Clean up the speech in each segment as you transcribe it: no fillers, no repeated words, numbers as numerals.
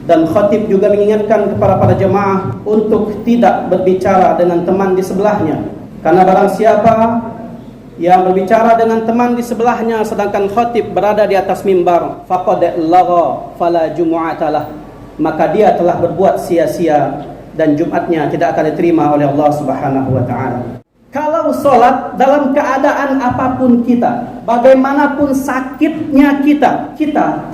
Dan khatib juga mengingatkan kepada para jemaah untuk tidak berbicara dengan teman di sebelahnya. Karena barang siapa yang berbicara dengan teman di sebelahnya sedangkan khatib berada di atas mimbar, faqad lagha fala jumu'atalah, maka dia telah berbuat sia-sia dan Jumatnya tidak akan diterima oleh Allah Subhanahu wa taala. Kalau sholat dalam keadaan apapun kita, bagaimanapun sakitnya kita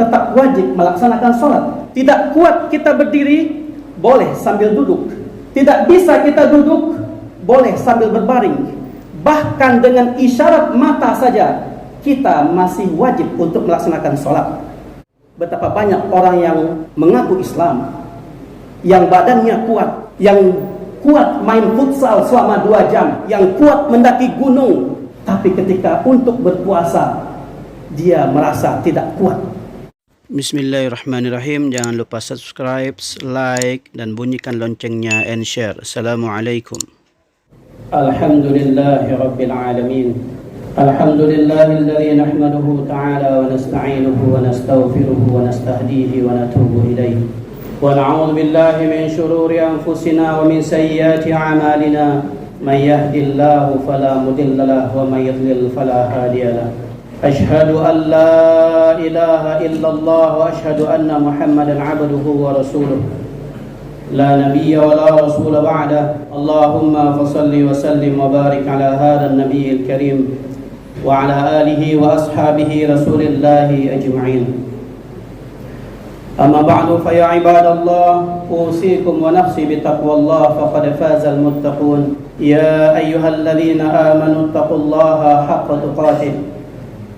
tetap wajib melaksanakan sholat. Tidak kuat kita berdiri, boleh sambil duduk. Tidak bisa kita duduk, boleh sambil berbaring. Bahkan dengan isyarat mata saja, kita masih wajib untuk melaksanakan sholat. Betapa banyak orang yang mengaku Islam, yang badannya kuat, yang kuat main futsal selama 2 jam, yang kuat mendaki gunung, tapi ketika untuk berpuasa dia merasa tidak kuat. Bismillahirrahmanirrahim. Jangan lupa subscribe, like, dan bunyikan loncengnya and share. Assalamualaikum. Alhamdulillahi Rabbil Alamin. Alhamdulillahilladzi nahmaduhu ta'ala wa nasta'inuhu wa nastaghfiruhu wa nastahdihi wa natubu ilayhi. ونعوذ بالله من شرور أنفسنا ومن سيئات أعمالنا من يهد الله فلا مضل له ومن يضلل فلا هادي له أشهد أن لا إله إلا الله وأشهد أن محمدا عبده ورسوله لا نبي ولا رسول بعده اللهم فصل وسلم وبارك على هذا النبي الكريم وعلى آله وأصحابه رسول الله أجمعين. أما بعد فيا عباد الله أوصيكم ونفسي بتقوى الله فقد فاز المتقون يا أيها الذين آمنوا اتقوا الله حق تقاته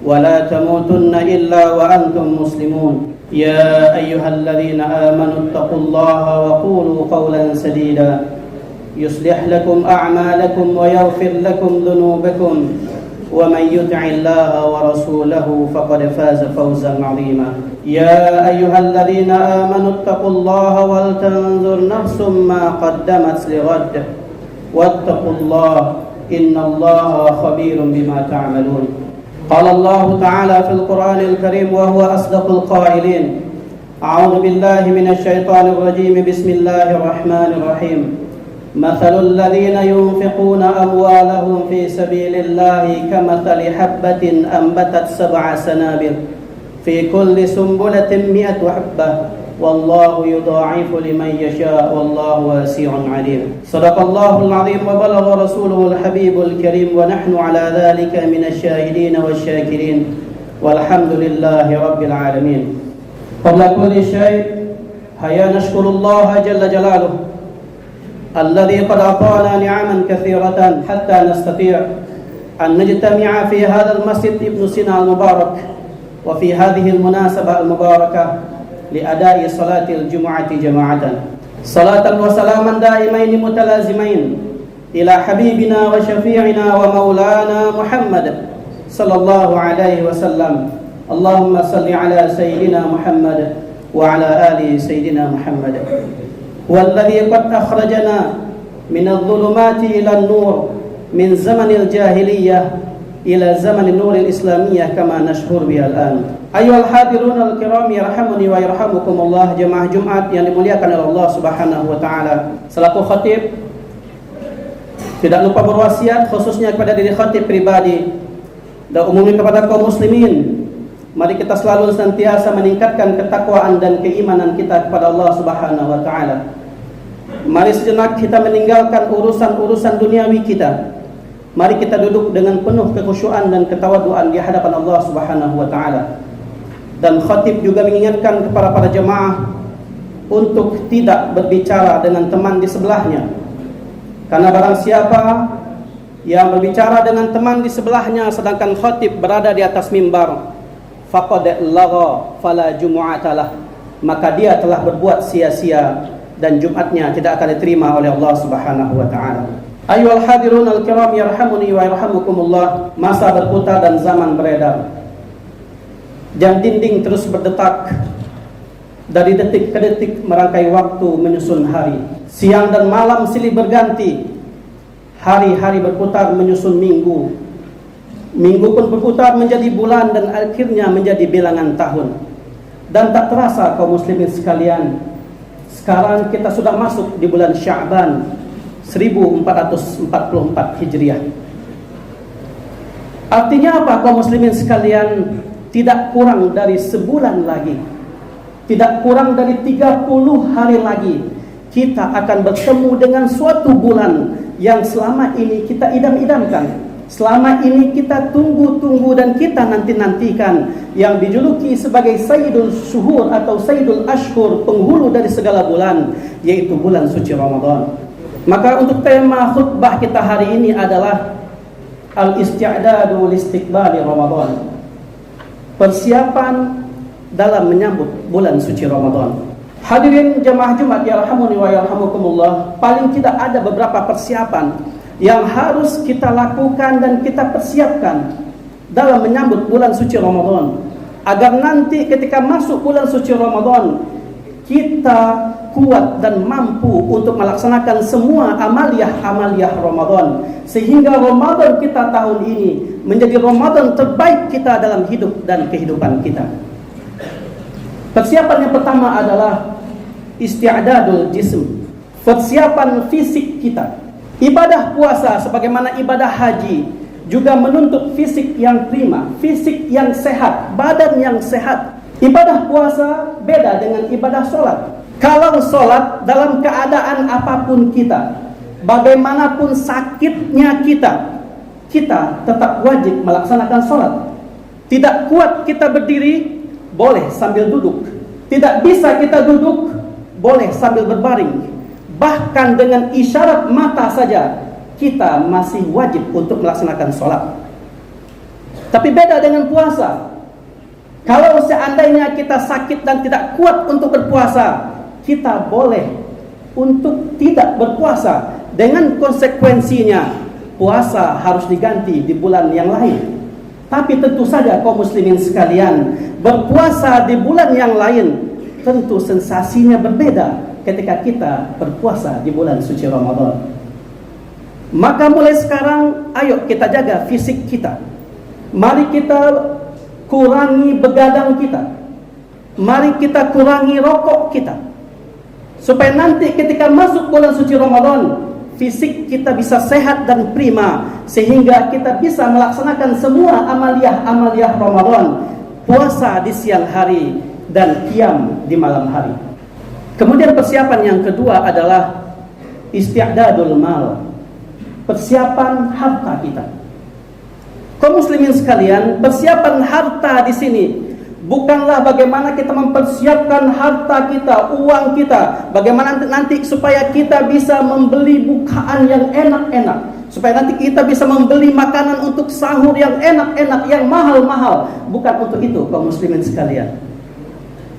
ولا تموتن إلا وأنتم مسلمون يا أيها الذين آمنوا اتقوا الله وقولوا قولا سديدا يصلح لكم أعمالكم ويغفر لكم ذنوبكم ومن يطع الله ورسوله فقد فاز فوزا عظيما يا أيها الذين آمنوا اتقوا الله ولتنظر نفس ما قدمت لغد واتقوا الله إن الله خبير بما تعملون قال الله تعالى في القرآن الكريم وهو أصدق القائلين أعوذ بالله من الشيطان الرجيم بسم الله الرحمن الرحيم مثل الذين ينفقون أموالهم في سبيل الله كمثل حبة أنبتت 7 سنابل في كل سنبلة 100 حبة والله يضاعف لمن يشاء والله واسع عليم صدق الله العظيم وبلغ رسوله الحبيب الكريم ونحن على ذلك من الشاهدين والشاكرين والحمد لله رب العالمين. قبل كل شيء هيا نشكر الله جل جلاله الذي قد أعطانا نعما كثيرة حتى نستطيع أن نجتمع في هذا المسجد ابن سينا المبارك وفي هذه المناسبة المباركة لأداء صلاة الجمعة جماعة صلاة وسلاما دائمين متلازمين إلى حبيبنا وشفيعنا ومولانا محمد صلى الله عليه وسلم اللهم صل على سيدنا محمد وعلى آل سيدنا محمد هو الذي قد أخرجنا من الظلمات إلى النور من زمن الجاهلية إلى زمن النور الإسلامية كما نشهر بها الآن. أيها الحاضرون الكرام يرحمني ويرحمكم الله jemaah Jumat yang dimuliakan oleh Allah Subhanahu wa taala. Selaku khatib tidak lupa berwasiat khususnya kepada diri khatib pribadi dan umumnya kepada kaum muslimin. Mari kita selalu senantiasa meningkatkan ketakwaan dan keimanan kita kepada Allah Subhanahu wa taala. Mari sejenak kita meninggalkan urusan-urusan duniawi kita. Mari kita duduk dengan penuh kekhusyuan dan ketawaduan di hadapan Allah Subhanahu wa taala. Dan khatib juga mengingatkan kepada para jemaah untuk tidak berbicara dengan teman di sebelahnya. Karena barang siapa yang berbicara dengan teman di sebelahnya sedangkan khatib berada di atas mimbar, faqad lagha fala jumu'atalah, maka dia telah berbuat sia-sia dan Jumatnya tidak akan diterima oleh Allah Subhanahu wa taala. Ayyuhal hadirun al-kiram yarhamuni wa yarhamukumullah. Masa berputar dan zaman beredar. Jam dinding terus berdetak. Dari detik ke detik merangkai waktu menyusun hari. Siang dan malam silih berganti. Hari-hari berputar menyusun minggu. Minggu pun berputar menjadi bulan dan akhirnya menjadi bilangan tahun. Dan tak terasa kaum muslimin sekalian, Sekarang kita sudah masuk di bulan Sya'ban 1444 Hijriah. Artinya apa kaum muslimin sekalian? Tidak kurang dari sebulan lagi, tidak kurang dari 30 hari lagi, kita akan bertemu dengan suatu bulan yang selama ini kita idam-idamkan, selama ini kita tunggu-tunggu dan kita nanti-nantikan, yang dijuluki sebagai Sayyidul Syuhur atau Sayyidul Ashhur, penghulu dari segala bulan, yaitu bulan suci Ramadan. Maka untuk tema khutbah kita hari ini adalah Al-Isti'dadu Listiqbali Ramadan, persiapan dalam menyambut bulan suci Ramadan. Hadirin jamaah Jumat yarhamuni wa yarhamukumullah, paling tidak ada beberapa persiapan yang harus kita lakukan dan kita persiapkan dalam menyambut bulan suci Ramadan, agar nanti ketika masuk bulan suci Ramadan kita kuat dan mampu untuk melaksanakan semua amaliyah Ramadan, sehingga Ramadan kita tahun ini menjadi Ramadan terbaik kita dalam hidup dan kehidupan kita. Persiapan yang pertama adalah isti'dadul jism, persiapan fisik kita. Ibadah puasa sebagaimana ibadah haji juga menuntut fisik yang prima, fisik yang sehat, badan yang sehat. Ibadah puasa beda dengan ibadah sholat. Kalau sholat dalam keadaan apapun kita, bagaimanapun sakitnya kita tetap wajib melaksanakan sholat. Tidak kuat kita berdiri, boleh sambil duduk. Tidak bisa kita duduk, boleh sambil berbaring. Bahkan dengan isyarat mata saja kita masih wajib untuk melaksanakan sholat. Tapi beda dengan puasa. Kalau seandainya kita sakit dan tidak kuat untuk berpuasa, kita boleh untuk tidak berpuasa, dengan konsekuensinya puasa harus diganti di bulan yang lain. Tapi tentu saja kaum muslimin sekalian, berpuasa di bulan yang lain tentu sensasinya berbeda ketika kita berpuasa di bulan suci Ramadan. Maka mulai sekarang ayo kita jaga fisik kita. Mari kita kurangi begadang kita. Mari kita kurangi rokok kita, supaya nanti ketika masuk bulan suci Ramadan, fisik kita bisa sehat dan prima, sehingga kita bisa melaksanakan semua amaliyah Ramadan, puasa di siang hari dan qiyam di malam hari. Kemudian persiapan yang kedua adalah isti'dadul mal, persiapan harta kita. Kaum muslimin sekalian, persiapan harta di sini bukanlah bagaimana kita mempersiapkan harta kita, uang kita, bagaimana nanti supaya kita bisa membeli bukaan yang enak-enak, supaya nanti kita bisa membeli makanan untuk sahur yang enak-enak, yang mahal-mahal. Bukan untuk itu kaum muslimin sekalian.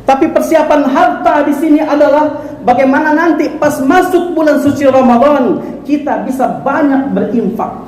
Tapi persiapan harta di sini adalah bagaimana nanti pas masuk bulan suci Ramadan kita bisa banyak berinfak,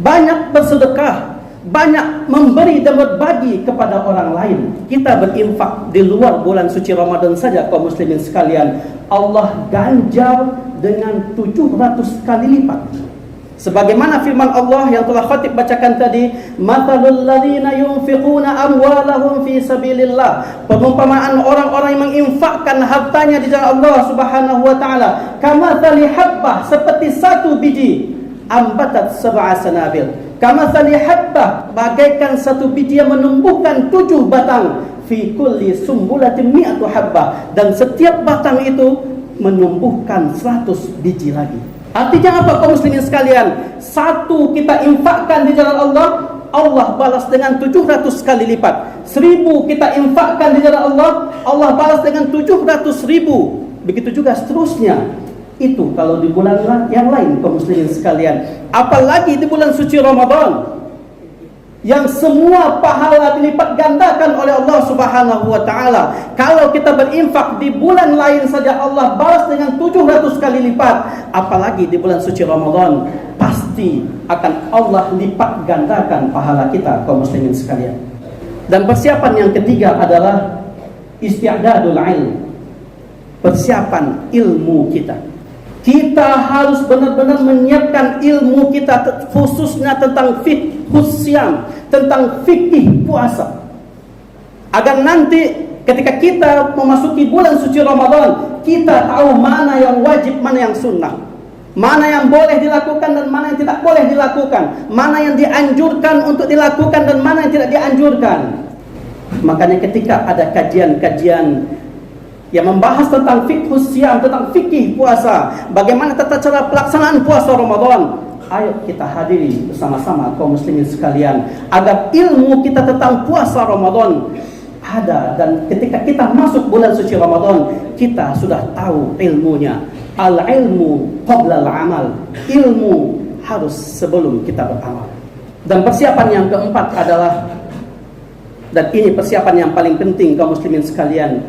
banyak bersedekah, banyak memberi dan berbagi kepada orang lain. Kita berinfak di luar bulan suci Ramadan saja kaum muslimin sekalian, Allah ganjar dengan 700 kali lipat. Sebagaimana firman Allah yang telah khatib bacakan tadi, matalul ladzina yunfiquna amwalahum fi sabilillah, perumpamaan orang-orang yang menginfakkan hartanya di jalan Allah Subhanahu wa taala, kamatsali habbah, seperti satu biji, ambatat sab'a sanabil, kamatsali habbah, bagaikan satu biji yang menumbuhkan 7 batang, fi kulli sumbulatin mi'atu habbah, dan setiap batang itu menumbuhkan 100 biji lagi. Artinya apa kaum muslimin sekalian? Satu kita infakkan di jalan Allah, Allah balas dengan 700 kali lipat. 1000 kita infakkan di jalan Allah, Allah balas dengan 700.000. Begitu juga seterusnya. Itu kalau di bulan yang lain kaum muslimin sekalian. Apalagi di bulan suci Ramadan, yang semua pahala dilipat gandakan oleh Allah Subhanahu wa taala. Kalau kita berinfak di bulan lain saja Allah balas dengan 700 kali lipat, apalagi di bulan suci Ramadan, pasti akan Allah lipat gandakan pahala kita kaum muslimin sekalian. Dan persiapan yang ketiga adalah isti'dadul ilm, persiapan ilmu kita. Kita harus benar-benar menyiapkan ilmu kita, khususnya tentang fiqh siam, tentang fikih puasa, agar nanti Ketika kita memasuki bulan suci Ramadan, kita tahu mana yang wajib, mana yang sunnah, mana yang boleh dilakukan dan mana yang tidak boleh dilakukan, mana yang dianjurkan untuk dilakukan dan mana yang tidak dianjurkan. Makanya ketika ada kajian-kajian yang membahas tentang fiqhus siyam, tentang fikih puasa, bagaimana tata cara pelaksanaan puasa Ramadan, ayo kita hadiri bersama-sama kaum muslimin sekalian, agar ilmu kita tentang puasa Ramadan ada, dan ketika kita masuk bulan suci Ramadan, kita sudah tahu ilmunya. Al-ilmu qabla al-amal. Ilmu harus sebelum kita beramal. Dan persiapan yang keempat adalah, dan ini persiapan yang paling penting kaum muslimin sekalian,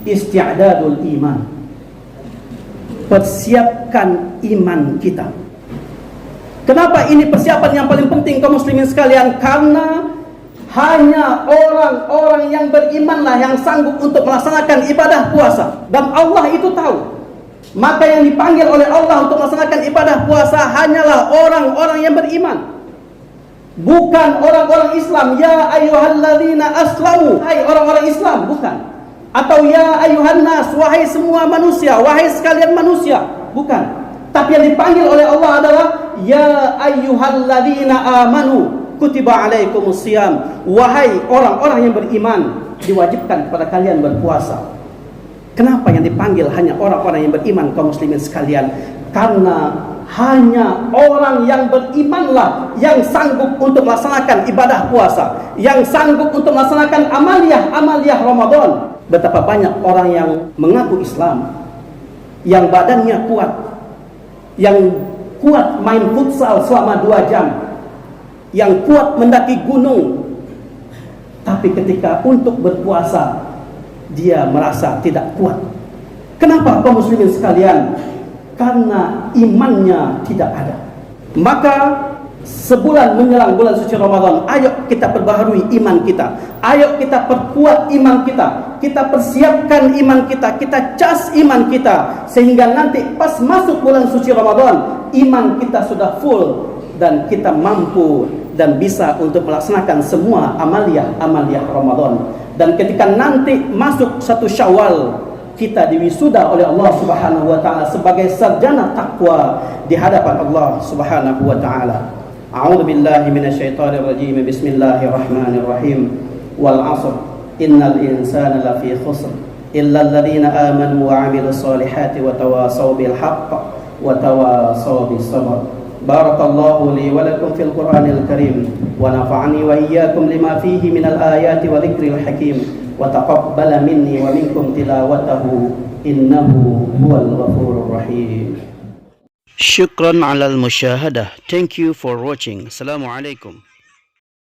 isti'dadul iman. Persiapkan iman kita. Kenapa ini persiapan yang paling penting kaum muslimin sekalian? Karena hanya orang-orang yang berimanlah yang sanggup untuk melaksanakan ibadah puasa, dan Allah itu tahu. Maka yang dipanggil oleh Allah untuk melaksanakan ibadah puasa hanyalah orang-orang yang beriman, bukan orang-orang Islam. Ya ayyuhalladzina aslamu, hai orang-orang Islam, bukan. Atau ya ayyuhan nas, wahai semua manusia, wahai sekalian manusia, bukan. Tapi yang dipanggil oleh Allah adalah ya ayyuhalladzina amanu kutiba alaikumus siyam, wahai orang-orang yang beriman, diwajibkan kepada kalian berpuasa. Kenapa yang dipanggil hanya orang-orang yang beriman kaum muslimin sekalian? Karena hanya orang yang berimanlah yang sanggup untuk melaksanakan ibadah puasa, yang sanggup untuk melaksanakan amaliyah Ramadan. Betapa banyak orang yang mengaku Islam, yang badannya kuat, yang kuat main futsal selama 2 jam, yang kuat mendaki gunung, tapi ketika untuk berpuasa dia merasa tidak kuat. Kenapa kaum muslimin sekalian? Karena imannya tidak ada. Maka sebulan menjelang bulan suci Ramadan, ayo kita perbaharui iman kita, ayo kita perkuat iman kita, kita persiapkan iman kita, kita cas iman kita, sehingga nanti pas masuk bulan suci Ramadan, iman kita sudah full dan kita mampu dan bisa untuk melaksanakan semua amaliyah Ramadan. Dan ketika nanti masuk 1 Syawal, kita diwisuda oleh Allah Subhanahu wa taala sebagai sarjana takwa di hadapan Allah Subhanahu wa taala. A'udzu billahi minasyaitonir rajim. Bismillahirrahmanirrahim. Wal 'ashr innal insana lafi khusr illa alladhina amanu wa 'amilus solihati wa tawasaw bil haqq wa tawasaw bis sabr. Barakallahu li wa lakum fil Qur'anil Karim wa nafa'ani wa iyyakum lima fihi minal ayati wa dzikril hakim wa taqabbala minni wa minkum tilawatahu innahu huwal ghafurur rahim. Syukran alal musyahadah. Thank you for watching. Assalamualaikum.